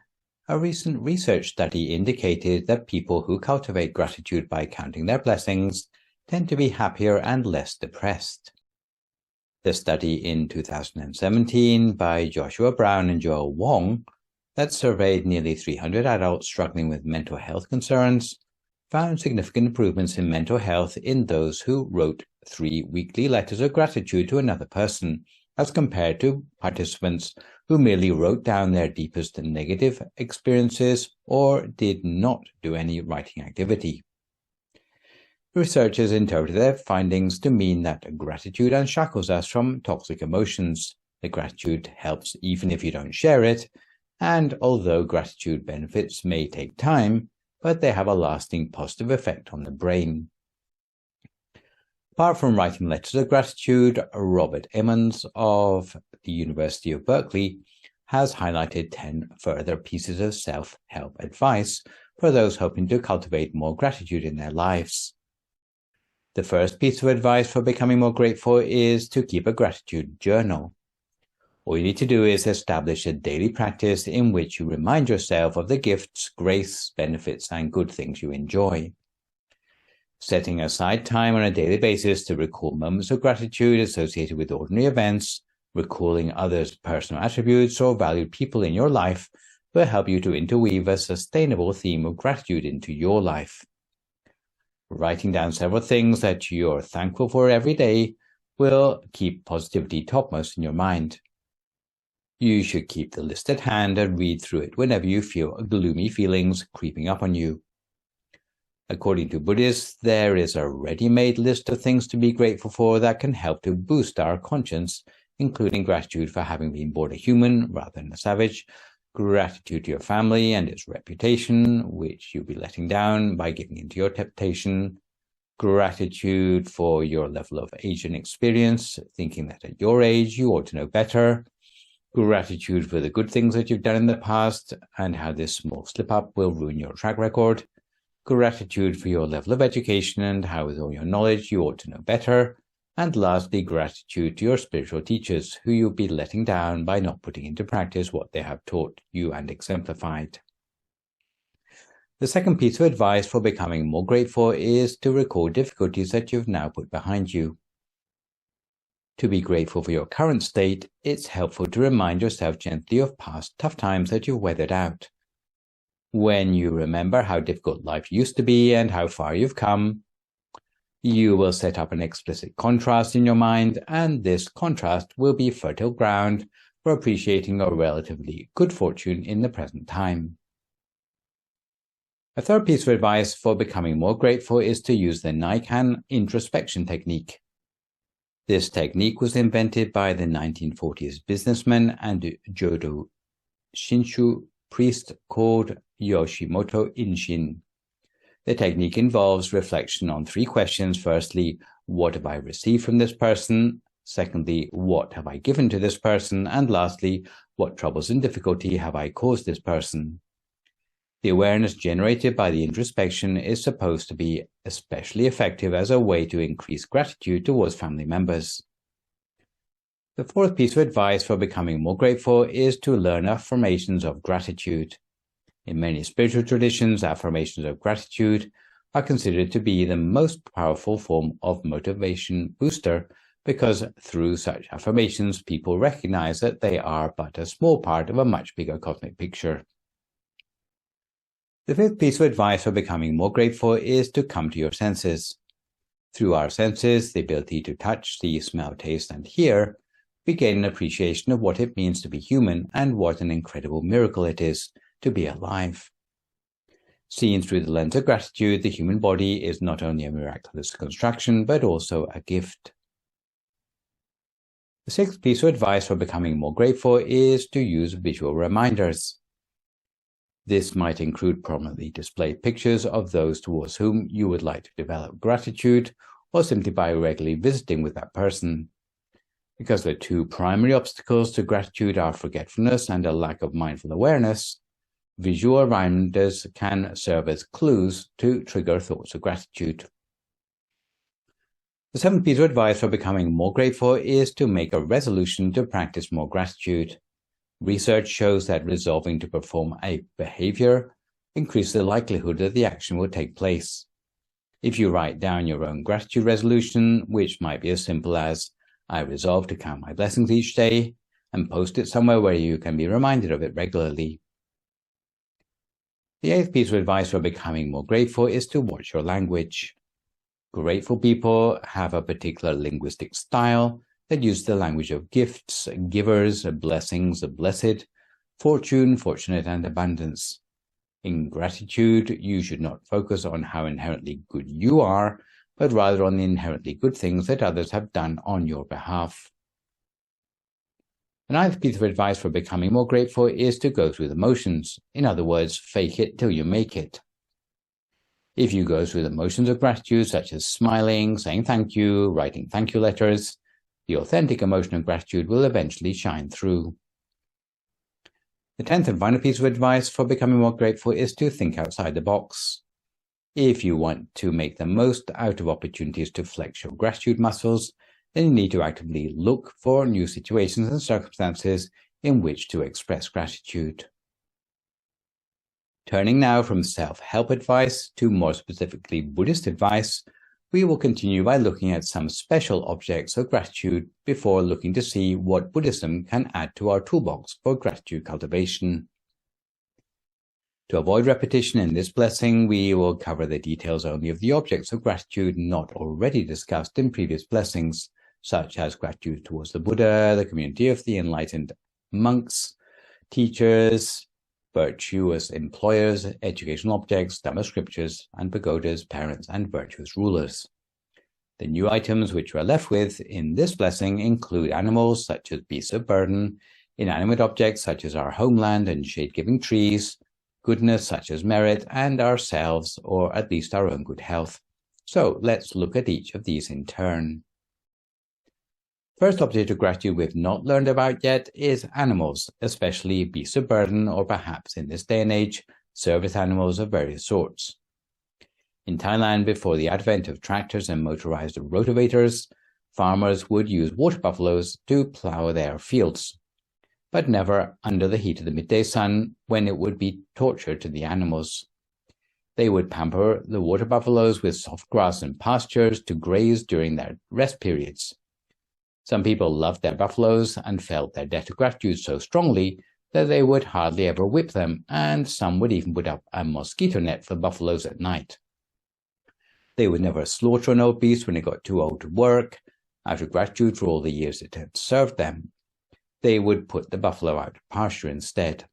a recent research study indicated that people who cultivate gratitude by counting their blessings tend to be happier and less depressed. The study in 2017 by Joshua Brown and Joel Wong that surveyed nearly 300 adults struggling with mental health concerns found significant improvements in mental health in those who wrote 3 weekly letters of gratitude to another person, as compared to participants who merely wrote down their deepest negative experiences or did not do any writing activity. Researchers interpreted their findings to mean that gratitude unshackles us from toxic emotions. The gratitude helps even if you don't share it, and although gratitude benefits may take time, but they have a lasting positive effect on the brain. Apart from writing letters of gratitude, Robert Emmons of the University of Berkeley has highlighted 10 further pieces of self-help advice for those hoping to cultivate more gratitude in their lives. The first piece of advice for becoming more grateful is to keep a gratitude journal. All you need to do is establish a daily practice in which you remind yourself of the gifts, grace, benefits, and good things you enjoy. Setting aside time on a daily basis to recall moments of gratitude associated with ordinary events, recalling others' personal attributes or valued people in your life will help you to interweave a sustainable theme of gratitude into your life. Writing down several things that you're thankful for every day will keep positivity topmost in your mind. You should keep the list at hand and read through it whenever you feel gloomy feelings creeping up on you. According to Buddhists, there is a ready-made list of things to be grateful for that can help to boost our conscience, including gratitude for having been born a human rather than a savage, gratitude to your family and its reputation, which you'll be letting down by giving into your temptation, gratitude for your level of age and experience, thinking that at your age you ought to know better, gratitude for the good things that you've done in the past and how this small slip-up will ruin your track record, gratitude for your level of education and how with all your knowledge you ought to know better, and lastly, gratitude to your spiritual teachers who you'll be letting down by not putting into practice what they have taught you and exemplified. The second piece of advice for becoming more grateful is to record difficulties that you've now put behind you. To be grateful for your current state, it's helpful to remind yourself gently of past tough times that you've weathered out. When you remember how difficult life used to be and how far you've come, you will set up an explicit contrast in your mind, and this contrast will be fertile ground for appreciating your relatively good fortune in the present time. A third piece of advice for becoming more grateful is to use the Naikan introspection technique. This technique was invented by the 1940s businessman and Jodo Shinshu priest called Yoshimoto Inshin. The technique involves reflection on 3 questions. Firstly, what have I received from this person? Secondly, what have I given to this person? And lastly, what troubles and difficulty have I caused this person? The awareness generated by the introspection is supposed to be especially effective as a way to increase gratitude towards family members. The fourth piece of advice for becoming more grateful is to learn affirmations of gratitude. In many spiritual traditions, affirmations of gratitude are considered to be the most powerful form of motivation booster because through such affirmations, people recognize that they are but a small part of a much bigger cosmic picture. The fifth piece of advice for becoming more grateful is to come to your senses. Through our senses, the ability to touch, see, smell, taste, and hear, we gain an appreciation of what it means to be human and what an incredible miracle it is to be alive. Seen through the lens of gratitude, the human body is not only a miraculous construction, but also a gift. The sixth piece of advice for becoming more grateful is to use visual reminders. This might include prominently displayed pictures of those towards whom you would like to develop gratitude, or simply by regularly visiting with that person. Because the two primary obstacles to gratitude are forgetfulness and a lack of mindful awareness, visual reminders can serve as clues to trigger thoughts of gratitude. The seventh piece of advice for becoming more grateful is to make a resolution to practice more gratitude. Research shows that resolving to perform a behavior increases the likelihood that the action will take place. If you write down your own gratitude resolution, which might be as simple as, I resolve to count my blessings each day, and post it somewhere where you can be reminded of it regularly. The eighth piece of advice for becoming more grateful is to watch your language. Grateful people have a particular linguistic style that uses the language of gifts, givers, blessings, blessed, fortune, fortunate, and abundance. In gratitude, you should not focus on how inherently good you are, but rather on the inherently good things that others have done on your behalf. The ninth piece of advice for becoming more grateful is to go through the motions. In other words, fake it till you make it. If you go through the motions of gratitude, such as smiling, saying thank you, writing thank you letters, the authentic emotion of gratitude will eventually shine through. The 10th and final piece of advice for becoming more grateful is to think outside the box. If you want to make the most out of opportunities to flex your gratitude muscles, then you need to actively look for new situations and circumstances in which to express gratitude. Turning now from self-help advice to more specifically Buddhist advice, we will continue by looking at some special objects of gratitude before looking to see what Buddhism can add to our toolbox for gratitude cultivation. To avoid repetition in this blessing, we will cover the details only of the objects of gratitude not already discussed in previous blessings, such as gratitude towards the Buddha, the community of the enlightened monks, teachers, virtuous employers, educational objects, Dhamma scriptures, and pagodas, parents, and virtuous rulers. The new items which we are left with in this blessing include animals such as beasts of burden, inanimate objects such as our homeland and shade-giving trees, goodness such as merit, and ourselves, or at least our own good health. So let's look at each of these in turn. First object of gratitude we've not learned about yet is animals, especially beasts of burden, or perhaps in this day and age, service animals of various sorts. In Thailand, before the advent of tractors and motorized rotavators, farmers would use water buffaloes to plow their fields, but never under the heat of the midday sun, when it would be torture to the animals. They would pamper the water buffaloes with soft grass and pastures to graze during their rest periods. Some people loved their buffaloes and felt their debt of gratitude so strongly that they would hardly ever whip them, and some would even put up a mosquito net for buffaloes at night. They would never slaughter an old beast when it got too old to work, out of gratitude for all the years it had served them. They would put the buffalo out to pasture instead.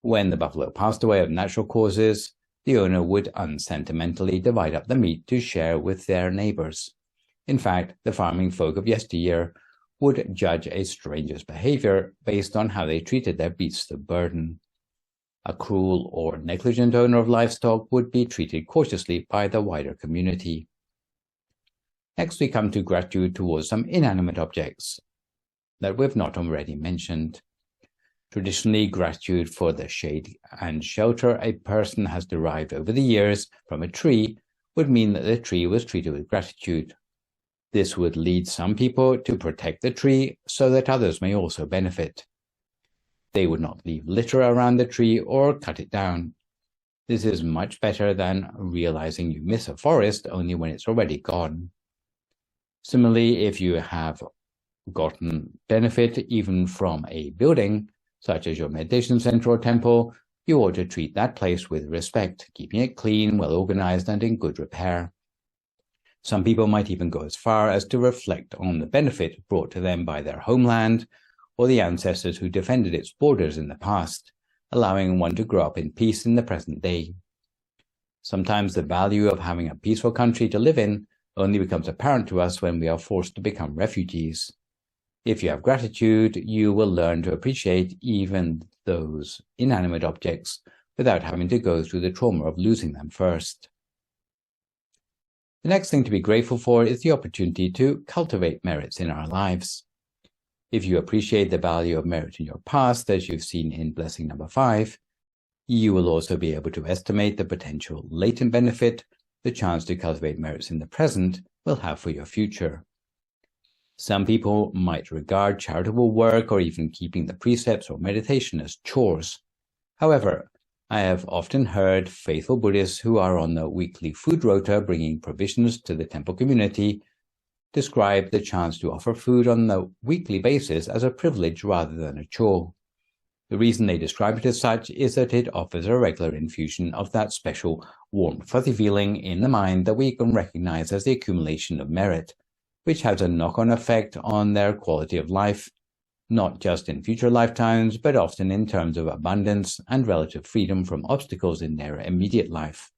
When the buffalo passed away of natural causes, the owner would unsentimentally divide up the meat to share with their neighbors. In fact, the farming folk of yesteryear would judge a stranger's behavior based on how they treated their beasts of burden. A cruel or negligent owner of livestock would be treated cautiously by the wider community. Next, we come to gratitude towards some inanimate objects that we've not already mentioned. Traditionally, gratitude for the shade and shelter a person has derived over the years from a tree would mean that the tree was treated with gratitude. This would lead some people to protect the tree so that others may also benefit. They would not leave litter around the tree or cut it down. This is much better than realizing you miss a forest only when it's already gone. Similarly, if you have gotten benefit even from a building, such as your meditation center or temple, you ought to treat that place with respect, keeping it clean, well organized, and in good repair. Some people might even go as far as to reflect on the benefit brought to them by their homeland or the ancestors who defended its borders in the past, allowing one to grow up in peace in the present day. Sometimes the value of having a peaceful country to live in only becomes apparent to us when we are forced to become refugees. If you have gratitude, you will learn to appreciate even those inanimate objects without having to go through the trauma of losing them first. The next thing to be grateful for is the opportunity to cultivate merits in our lives. If you appreciate the value of merit in your past, as you've seen in blessing number 5, you will also be able to estimate the potential latent benefit the chance to cultivate merits in the present will have for your future. Some people might regard charitable work or even keeping the precepts or meditation as chores. However, I have often heard faithful Buddhists who are on the weekly food rota bringing provisions to the temple community describe the chance to offer food on the weekly basis as a privilege rather than a chore. The reason they describe it as such is that it offers a regular infusion of that special warm, fuzzy feeling in the mind that we can recognize as the accumulation of merit, which has a knock-on effect on their quality of life, not just in future lifetimes, but often in terms of abundance and relative freedom from obstacles in their immediate life.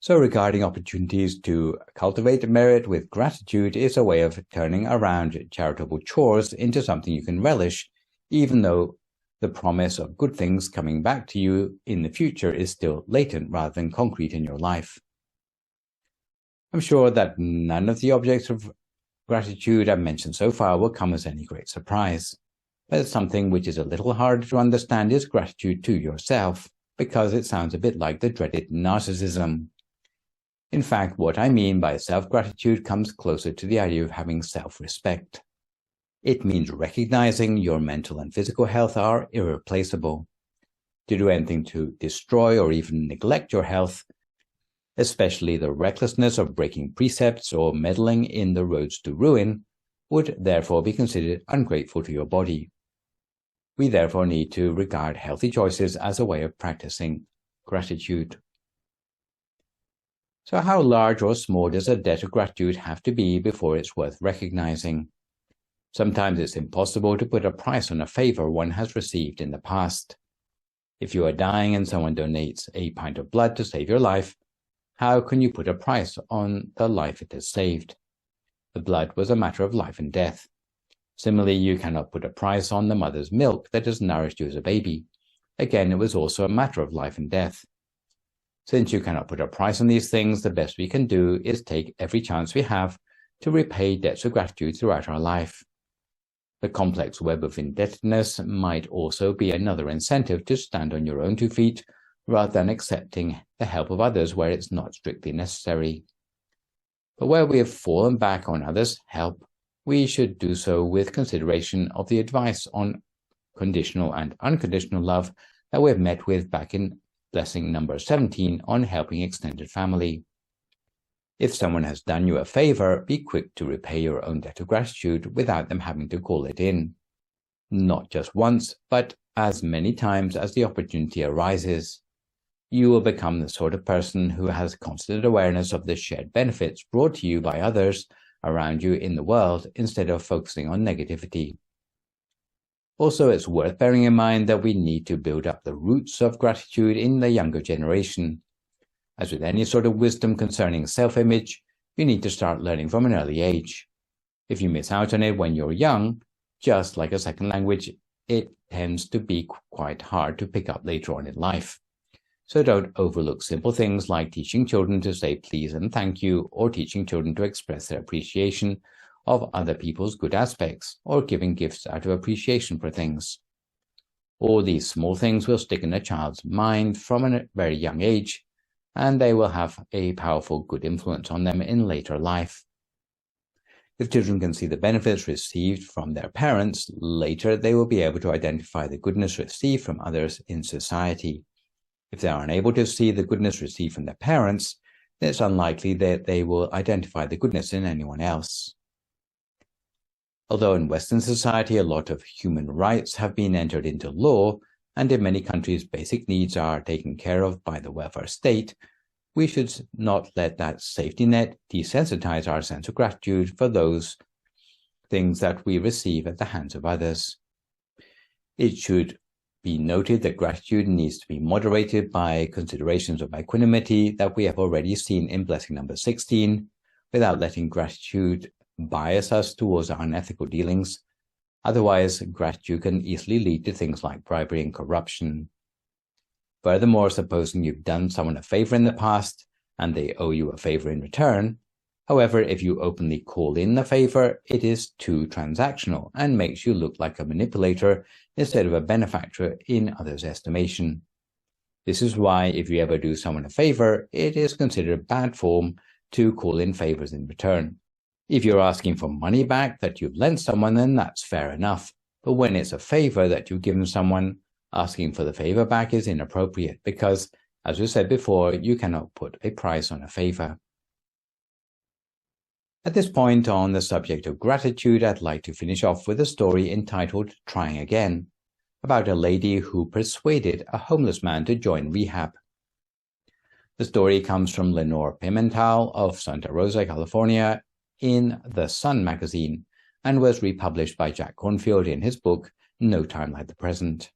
So regarding opportunities to cultivate merit with gratitude is a way of turning around charitable chores into something you can relish, even though the promise of good things coming back to you in the future is still latent rather than concrete in your life. I'm sure that none of the objects of gratitude I've mentioned so far will come as any great surprise, but something which is a little harder to understand is gratitude to yourself, because it sounds a bit like the dreaded narcissism. In fact, what I mean by self-gratitude comes closer to the idea of having self-respect. It means recognizing your mental and physical health are irreplaceable. To do anything to destroy or even neglect your health, especially the recklessness of breaking precepts or meddling in the roads to ruin, would therefore be considered ungrateful to your body. We therefore need to regard healthy choices as a way of practicing gratitude. So how large or small does a debt of gratitude have to be before it's worth recognizing? Sometimes it's impossible to put a price on a favor one has received in the past. If you are dying and someone donates a pint of blood to save your life, how can you put a price on the life it has saved? The blood was a matter of life and death. Similarly, you cannot put a price on the mother's milk that has nourished you as a baby. Again, it was also a matter of life and death. Since you cannot put a price on these things, the best we can do is take every chance we have to repay debts of gratitude throughout our life. The complex web of indebtedness might also be another incentive to stand on your own 2 feet rather than accepting the help of others where it's not strictly necessary. But where we have fallen back on others' help, we should do so with consideration of the advice on conditional and unconditional love that we have met with back in blessing number 17 on helping extended family. If someone has done you a favor, be quick to repay your own debt of gratitude without them having to call it in. Not just once, but as many times as the opportunity arises. You will become the sort of person who has constant awareness of the shared benefits brought to you by others around you in the world instead of focusing on negativity. Also, it's worth bearing in mind that we need to build up the roots of gratitude in the younger generation. As with any sort of wisdom concerning self-image, you need to start learning from an early age. If you miss out on it when you're young, just like a second language, it tends to be quite hard to pick up later on in life. So don't overlook simple things like teaching children to say please and thank you, or teaching children to express their appreciation of other people's good aspects, or giving gifts out of appreciation for things. All these small things will stick in a child's mind from a very young age, and they will have a powerful good influence on them in later life. If children can see the benefits received from their parents, later they will be able to identify the goodness received from others in society. If they are unable to see the goodness received from their parents, then it's unlikely that they will identify the goodness in anyone else. Although in Western society a lot of human rights have been entered into law, and in many countries basic needs are taken care of by the welfare state, we should not let that safety net desensitize our sense of gratitude for those things that we receive at the hands of others. It should be noted that gratitude needs to be moderated by considerations of equanimity that we have already seen in blessing number 16, without letting gratitude bias us towards our unethical dealings. Otherwise, gratitude can easily lead to things like bribery and corruption. Furthermore, supposing you've done someone a favor in the past and they owe you a favor in return, however, if you openly call in the favor, it is too transactional and makes you look like a manipulator instead of a benefactor in others' estimation. This is why if you ever do someone a favor, it is considered bad form to call in favors in return. If you're asking for money back that you've lent someone, then that's fair enough. But when it's a favor that you've given someone, asking for the favor back is inappropriate because, as we said before, you cannot put a price on a favor. At this point on the subject of gratitude, I'd like to finish off with a story entitled Trying Again, about a lady who persuaded a homeless man to join rehab. The story comes from Lenore Pimental of Santa Rosa, California, in The Sun magazine, and was republished by Jack Cornfield in his book, No Time Like the Present.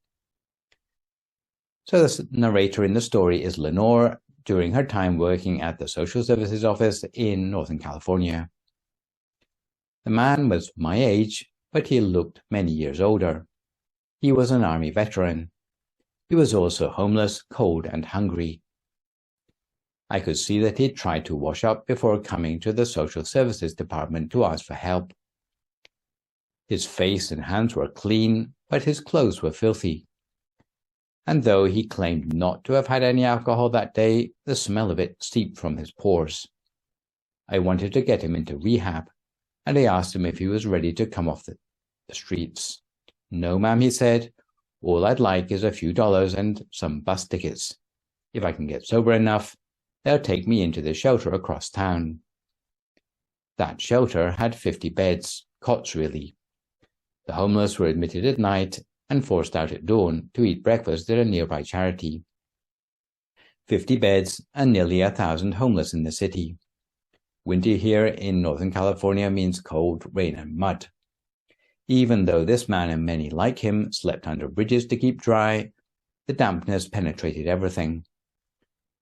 So the narrator in the story is Lenore during her time working at the Social Services Office in Northern California. The man was my age, but he looked many years older. He was an Army veteran. He was also homeless, cold, and hungry. I could see that he tried to wash up before coming to the Social Services Department to ask for help. His face and hands were clean, but his clothes were filthy. And though he claimed not to have had any alcohol that day, the smell of it seeped from his pores. I wanted to get him into rehab, and I asked him if he was ready to come off the streets. "No, ma'am," he said. "All I'd like is a few dollars and some bus tickets. If I can get sober enough, they'll take me into the shelter across town." That shelter had 50 beds, cots really. The homeless were admitted at night and forced out at dawn to eat breakfast at a nearby charity. 50 beds and nearly 1,000 homeless in the city. Winter here in Northern California means cold, rain, and mud. Even though this man and many like him slept under bridges to keep dry, the dampness penetrated everything.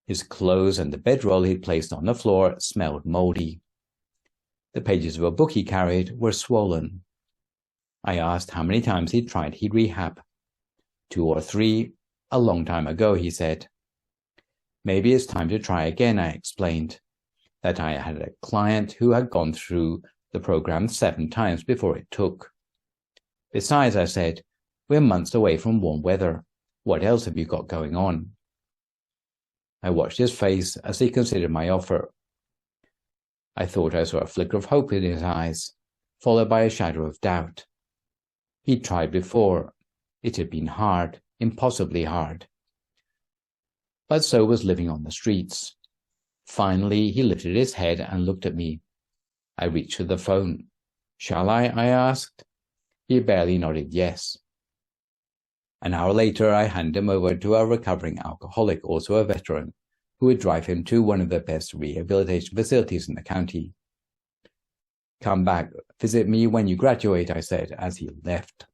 His clothes and the bedroll he'd placed on the floor smelled moldy. The pages of a book he carried were swollen. I asked how many times he'd tried rehab. 2 or 3, a long time ago, he said. Maybe it's time to try again, I explained. That I had a client who had gone through the program 7 times before it took. Besides, I said, we're months away from warm weather. What else have you got going on? I watched his face as he considered my offer. I thought I saw a flicker of hope in his eyes, followed by a shadow of doubt. He'd tried before. It had been hard, impossibly hard. But so was living on the streets. Finally, he lifted his head and looked at me. I reached for the phone. "Shall I?" I asked. He barely nodded yes. An hour later, I handed him over to a recovering alcoholic, also a veteran, who would drive him to one of the best rehabilitation facilities in the county. "Come back, visit me when you graduate," I said as he left.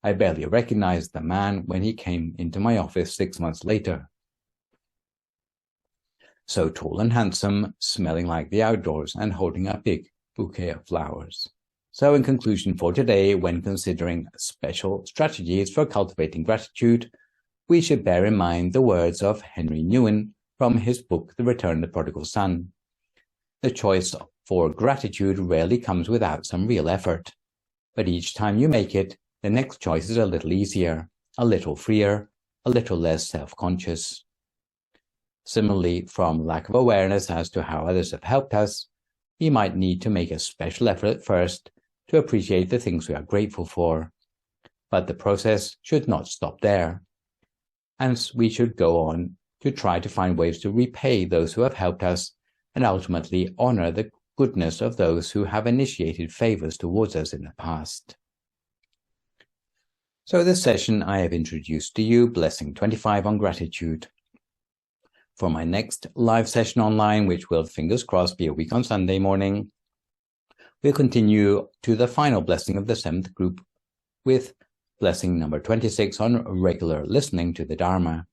I barely recognized the man when he came into my office 6 months later. So tall and handsome, smelling like the outdoors and holding a big bouquet of flowers. So in conclusion for today, when considering special strategies for cultivating gratitude, we should bear in mind the words of Henry Nouwen from his book, The Return of the Prodigal Son. The choice for gratitude rarely comes without some real effort, but each time you make it, the next choice is a little easier, a little freer, a little less self-conscious. Similarly, from lack of awareness as to how others have helped us, we might need to make a special effort at first to appreciate the things we are grateful for. But the process should not stop there, and we should go on to try to find ways to repay those who have helped us and ultimately honor the goodness of those who have initiated favors towards us in the past. So this session I have introduced to you Blessing 25 on gratitude. For my next live session online, which will, fingers crossed, be a week on Sunday morning, we'll continue to the final blessing of the 7th group with Blessing number 26 on regular listening to the Dharma.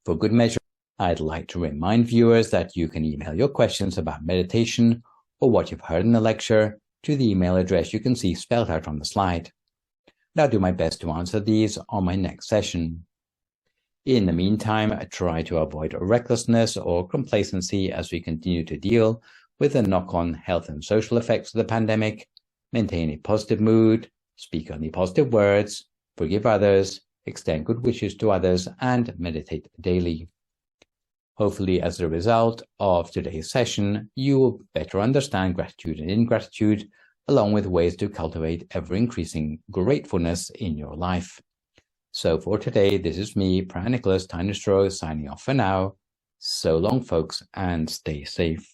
For good measure, I'd like to remind viewers that you can email your questions about meditation or what you've heard in the lecture to the email address you can see spelled out on the slide. And I'll do my best to answer these on my next session. In the meantime, try to avoid recklessness or complacency as we continue to deal with the knock-on health and social effects of the pandemic. Maintain a positive mood, speak only positive words, forgive others, extend good wishes to others, and meditate daily. Hopefully, as a result of today's session, you will better understand gratitude and ingratitude, along with ways to cultivate ever-increasing gratefulness in your life. So for today, this is me, Phra Nicholas Thanissaro, signing off for now. So long, folks, and stay safe.